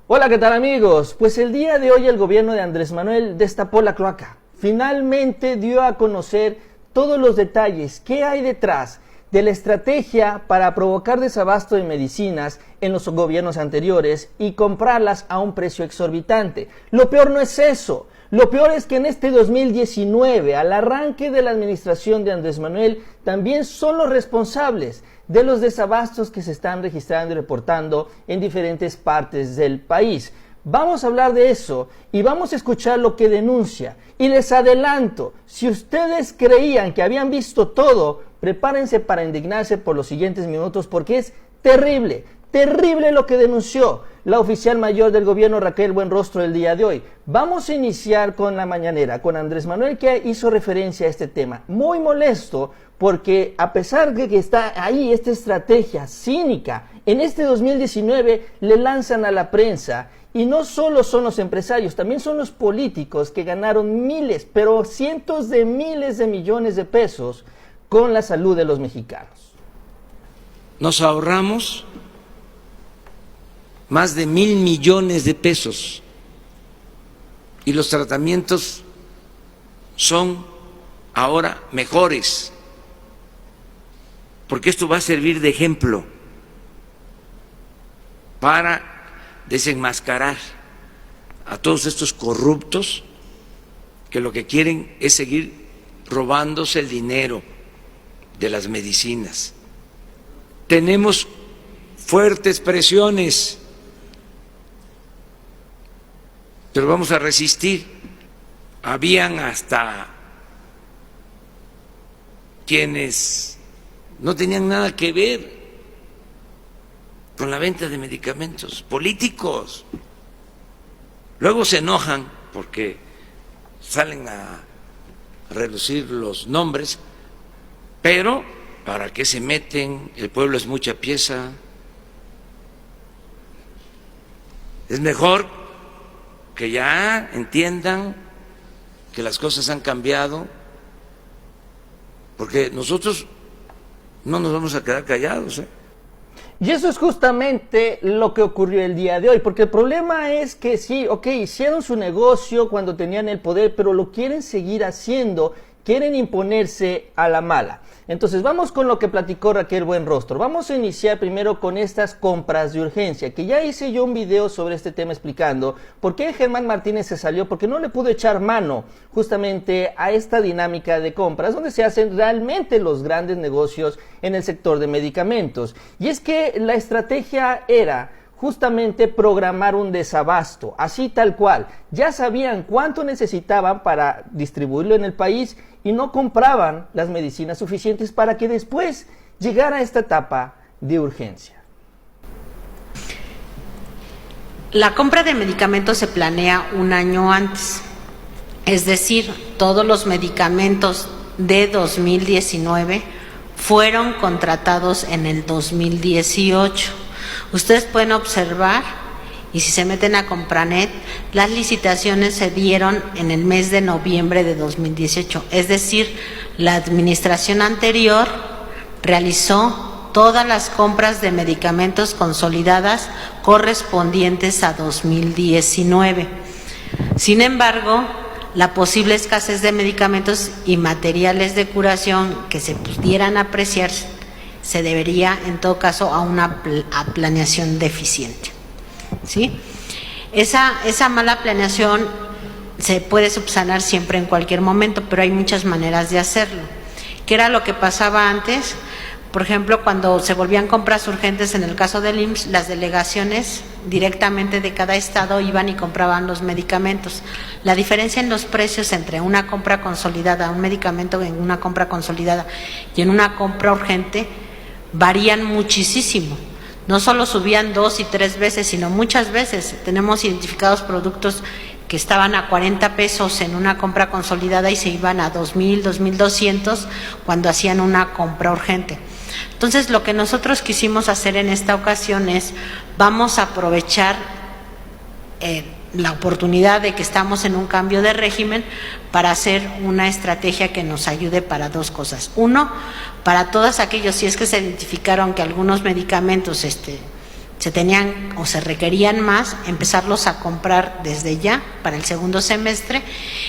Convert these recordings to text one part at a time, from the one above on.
Hola, ¿qué tal amigos? Pues el día de hoy el gobierno de Andrés Manuel destapó la cloaca. Finalmente dio a conocer todos los detalles, qué hay detrás de la estrategia para provocar desabasto de medicinas en los gobiernos anteriores y comprarlas a un precio exorbitante. Lo peor no es eso. Lo peor es que en este 2019, al arranque de la administración de Andrés Manuel, también son los responsables de los desabastos que se están registrando y reportando en diferentes partes del país. Vamos a hablar de eso y vamos a escuchar lo que denuncia. Y les adelanto, si ustedes creían que habían visto todo, prepárense para indignarse por los siguientes minutos porque es terrible, terrible lo que denunció la oficial mayor del gobierno Raquel Buenrostro el día de hoy. Vamos a iniciar con la mañanera, con Andrés Manuel, que hizo referencia a este tema. Muy molesto porque a pesar de que está ahí esta estrategia cínica, en este 2019 le lanzan a la prensa. Y no solo son los empresarios, también son los políticos que ganaron miles, pero cientos de miles de millones de pesos con la salud de los mexicanos. Nos ahorramos más de 1,000 millones de pesos y los tratamientos son ahora mejores, porque esto va a servir de ejemplo para desenmascarar a todos estos corruptos que lo que quieren es seguir robándose el dinero de las medicinas. Tenemos fuertes presiones, pero vamos a resistir. Habían hasta quienes no tenían nada que ver con la venta de medicamentos, políticos. Luego se enojan porque salen a relucir los nombres, pero ¿para qué se meten? El pueblo es mucha pieza. Es mejor que ya entiendan que las cosas han cambiado, porque nosotros no nos vamos a quedar callados, Y eso es justamente lo que ocurrió el día de hoy, porque el problema es que sí, hicieron su negocio cuando tenían el poder, pero lo quieren seguir haciendo, quieren imponerse a la mala. Entonces vamos con lo que platicó Raquel Buenrostro. Vamos a iniciar primero con estas compras de urgencia, que ya hice yo un video sobre este tema explicando por qué Germán Martínez se salió, porque no le pudo echar mano justamente a esta dinámica de compras, donde se hacen realmente los grandes negocios en el sector de medicamentos. Y es que la estrategia era justamente programar un desabasto, así tal cual. Ya sabían cuánto necesitaban para distribuirlo en el país y no compraban las medicinas suficientes para que después llegara esta etapa de urgencia. La compra de medicamentos se planea un año antes, es decir, todos los medicamentos de 2019 fueron contratados en el 2018. Ustedes pueden observar, y si se meten a Compranet, las licitaciones se dieron en el mes de noviembre de 2018. Es decir, la administración anterior realizó todas las compras de medicamentos consolidadas correspondientes a 2019. Sin embargo, la posible escasez de medicamentos y materiales de curación que se pudieran apreciar se debería, en todo caso, a una planeación deficiente, ¿sí? Esa mala planeación se puede subsanar siempre en cualquier momento, pero hay muchas maneras de hacerlo. ¿Qué era lo que pasaba antes? Por ejemplo, cuando se volvían compras urgentes en el caso del IMSS, las delegaciones directamente de cada estado iban y compraban los medicamentos. La diferencia en los precios entre una compra consolidada, un medicamento en una compra consolidada y en una compra urgente, varían muchísimo. No solo subían 2 y 3 veces, sino muchas veces. Tenemos identificados productos que estaban a 40 pesos en una compra consolidada y se iban a 2,000, 2,200 cuando hacían una compra urgente. Entonces, lo que nosotros quisimos hacer en esta ocasión es, vamos a aprovechar la oportunidad de que estamos en un cambio de régimen para hacer una estrategia que nos ayude para dos cosas. Uno, para todos aquellos, si es que se identificaron que algunos medicamentos se tenían o se requerían más, empezarlos a comprar desde ya para el segundo semestre,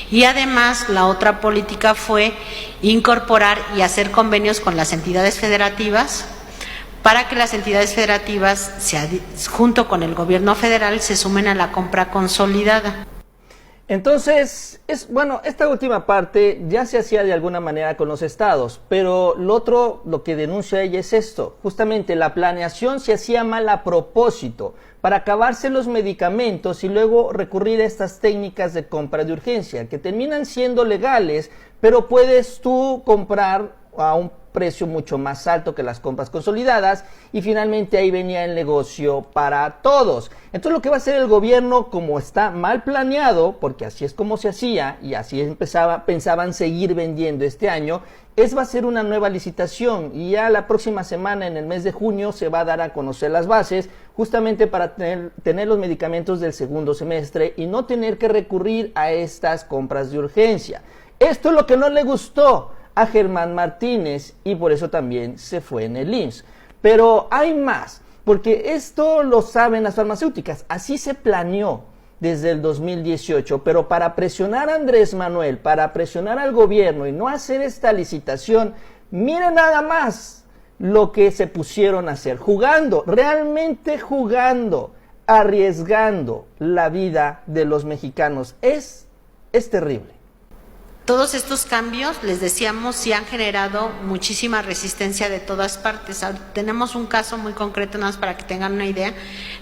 y además la otra política fue incorporar y hacer convenios con las entidades federativas para que las entidades federativas, junto con el gobierno federal, se sumen a la compra consolidada. Entonces, bueno, esta última parte ya se hacía de alguna manera con los estados, pero lo que denuncia ella es esto, justamente la planeación se hacía mal a propósito, para acabarse los medicamentos y luego recurrir a estas técnicas de compra de urgencia, que terminan siendo legales, pero puedes tú comprar a un precio mucho más alto que las compras consolidadas, y finalmente ahí venía el negocio para todos. Entonces lo que va a hacer el gobierno, como está mal planeado, porque así es como se hacía y así pensaban seguir vendiendo este año, va a ser una nueva licitación, y ya la próxima semana, en el mes de junio, se va a dar a conocer las bases, justamente para tener los medicamentos del segundo semestre y no tener que recurrir a estas compras de urgencia. Esto es lo que no le gustó a Germán Martínez, y por eso también se fue en el IMSS. Pero hay más, porque esto lo saben las farmacéuticas, así se planeó desde el 2018, pero para presionar a Andrés Manuel, para presionar al gobierno y no hacer esta licitación, miren nada más lo que se pusieron a hacer, jugando, realmente jugando, arriesgando la vida de los mexicanos. Es terrible. Todos estos cambios, les decíamos, sí han generado muchísima resistencia de todas partes. Tenemos un caso muy concreto, nada más para que tengan una idea.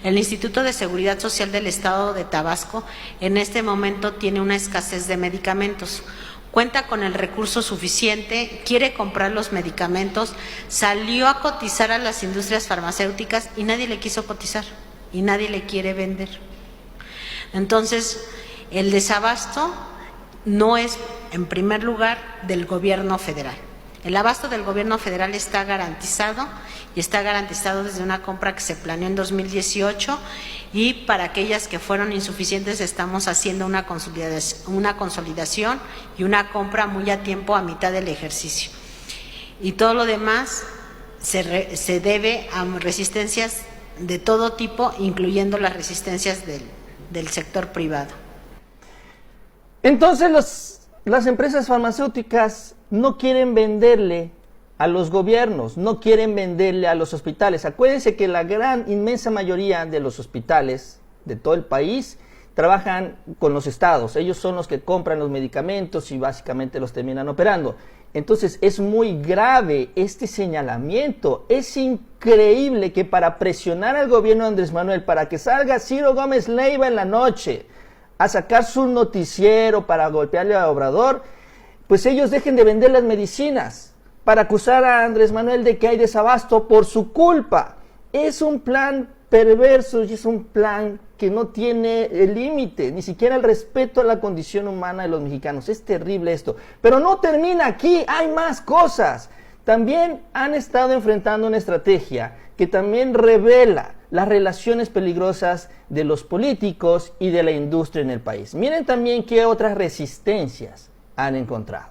El Instituto de Seguridad Social del Estado de Tabasco en este momento tiene una escasez de medicamentos. Cuenta con el recurso suficiente, quiere comprar los medicamentos, salió a cotizar a las industrias farmacéuticas y nadie le quiso cotizar y nadie le quiere vender. Entonces, el desabasto no es, en primer lugar, del gobierno federal. El abasto del gobierno federal está garantizado, y está garantizado desde una compra que se planeó en 2018, y para aquellas que fueron insuficientes estamos haciendo una consolidación y una compra muy a tiempo, a mitad del ejercicio. Y todo lo demás se debe a resistencias de todo tipo, incluyendo las resistencias del sector privado. Entonces las empresas farmacéuticas no quieren venderle a los gobiernos, no quieren venderle a los hospitales. Acuérdense que la inmensa mayoría de los hospitales de todo el país trabajan con los estados. Ellos son los que compran los medicamentos y básicamente los terminan operando. Entonces es muy grave este señalamiento. Es increíble que para presionar al gobierno de Andrés Manuel, para que salga Ciro Gómez Leiva en la noche a sacar su noticiero para golpearle a Obrador, pues ellos dejen de vender las medicinas para acusar a Andrés Manuel de que hay desabasto por su culpa. Es un plan perverso y es un plan que no tiene el límite, ni siquiera el respeto a la condición humana de los mexicanos. Es terrible esto. Pero no termina aquí, hay más cosas. También han estado enfrentando una estrategia que también revela las relaciones peligrosas de los políticos y de la industria en el país. Miren también qué otras resistencias han encontrado.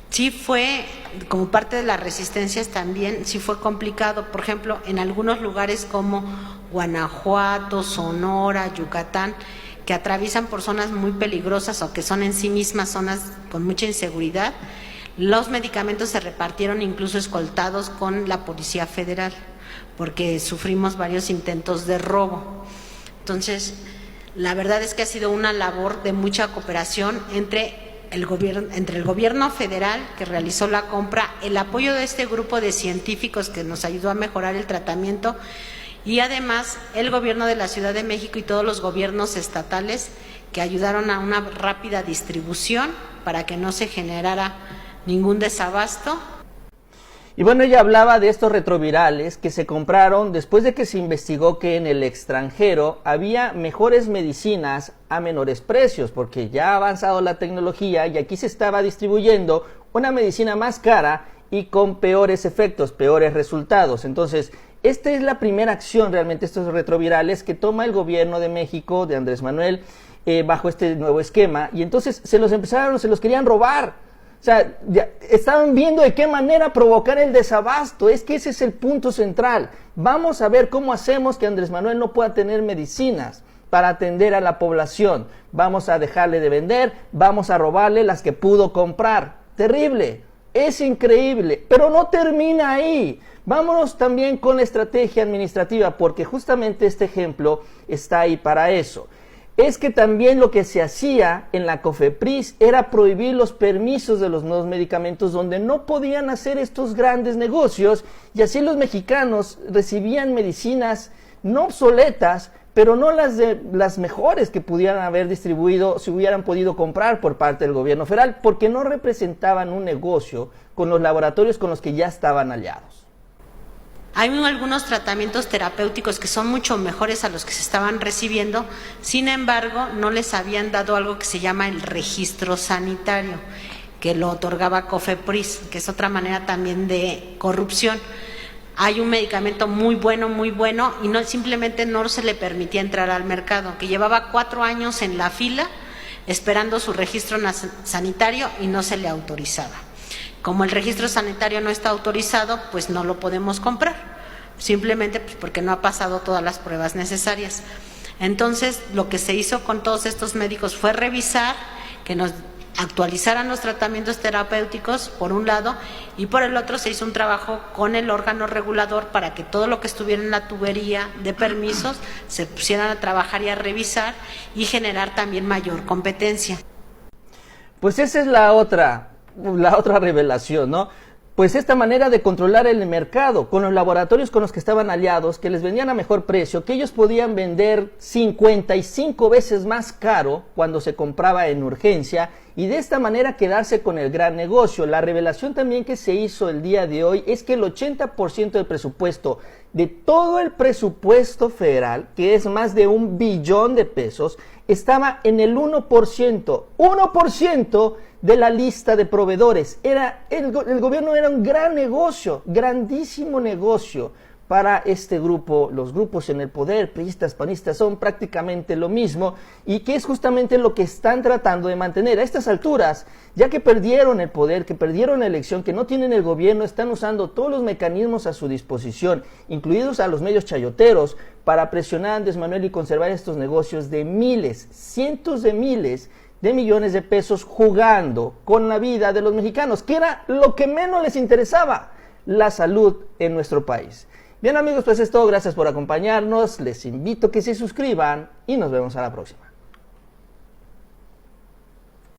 Sí fue, como parte de las resistencias también, sí fue complicado. Por ejemplo, en algunos lugares como Guanajuato, Sonora, Yucatán, que atraviesan por zonas muy peligrosas o que son en sí mismas zonas con mucha inseguridad, los medicamentos se repartieron incluso escoltados con la Policía Federal, porque sufrimos varios intentos de robo. Entonces, la verdad es que ha sido una labor de mucha cooperación entre el gobierno federal, que realizó la compra, el apoyo de este grupo de científicos que nos ayudó a mejorar el tratamiento, y además el gobierno de la Ciudad de México y todos los gobiernos estatales que ayudaron a una rápida distribución para que no se generara ningún desabasto. Y bueno, ella hablaba de estos retrovirales que se compraron después de que se investigó que en el extranjero había mejores medicinas a menores precios, porque ya ha avanzado la tecnología y aquí se estaba distribuyendo una medicina más cara y con peores efectos, peores resultados. Entonces, esta es la primera acción realmente, estos retrovirales que toma el gobierno de México, de Andrés Manuel, bajo este nuevo esquema, y entonces se los querían robar. O sea, ya estaban viendo de qué manera provocar el desabasto. Es que ese es el punto central. Vamos a ver cómo hacemos que Andrés Manuel no pueda tener medicinas para atender a la población. Vamos a dejarle de vender, vamos a robarle las que pudo comprar. Terrible, es increíble, pero no termina ahí. Vámonos también con la estrategia administrativa, porque justamente este ejemplo está ahí para eso. Es que también lo que se hacía en la COFEPRIS era prohibir los permisos de los nuevos medicamentos donde no podían hacer estos grandes negocios, y así los mexicanos recibían medicinas no obsoletas, pero no las mejores que pudieran haber distribuido, si hubieran podido comprar por parte del gobierno federal, porque no representaban un negocio con los laboratorios con los que ya estaban aliados. Hay algunos tratamientos terapéuticos que son mucho mejores a los que se estaban recibiendo, sin embargo, no les habían dado algo que se llama el registro sanitario, que lo otorgaba COFEPRIS, que es otra manera también de corrupción. Hay un medicamento muy bueno, y no simplemente no se le permitía entrar al mercado, que llevaba 4 años en la fila esperando su registro sanitario y no se le autorizaba. Como el registro sanitario no está autorizado, pues no lo podemos comprar, simplemente pues porque no ha pasado todas las pruebas necesarias. Entonces, lo que se hizo con todos estos médicos fue revisar que nos actualizaran los tratamientos terapéuticos, por un lado, y por el otro se hizo un trabajo con el órgano regulador para que todo lo que estuviera en la tubería de permisos se pusieran a trabajar y a revisar y generar también mayor competencia. Pues esa es la otra revelación, ¿no? Pues esta manera de controlar el mercado con los laboratorios con los que estaban aliados, que les vendían a mejor precio, que ellos podían vender 55 veces más caro cuando se compraba en urgencia, y de esta manera quedarse con el gran negocio. La revelación también que se hizo el día de hoy es que el 80% del presupuesto, de todo el presupuesto federal, que es más de $1 billón, estaba en el 1% de la lista de proveedores. El gobierno era un gran negocio, grandísimo negocio para este grupo. Los grupos en el poder, priistas, panistas, son prácticamente lo mismo, y que es justamente lo que están tratando de mantener. A estas alturas, ya que perdieron el poder, que perdieron la elección, que no tienen el gobierno, están usando todos los mecanismos a su disposición, incluidos a los medios chayoteros, para presionar a Andrés Manuel y conservar estos negocios de miles, cientos de miles de millones de pesos, jugando con la vida de los mexicanos, que era lo que menos les interesaba, la salud en nuestro país. Bien amigos, pues es todo, gracias por acompañarnos, les invito a que se suscriban y nos vemos a la próxima.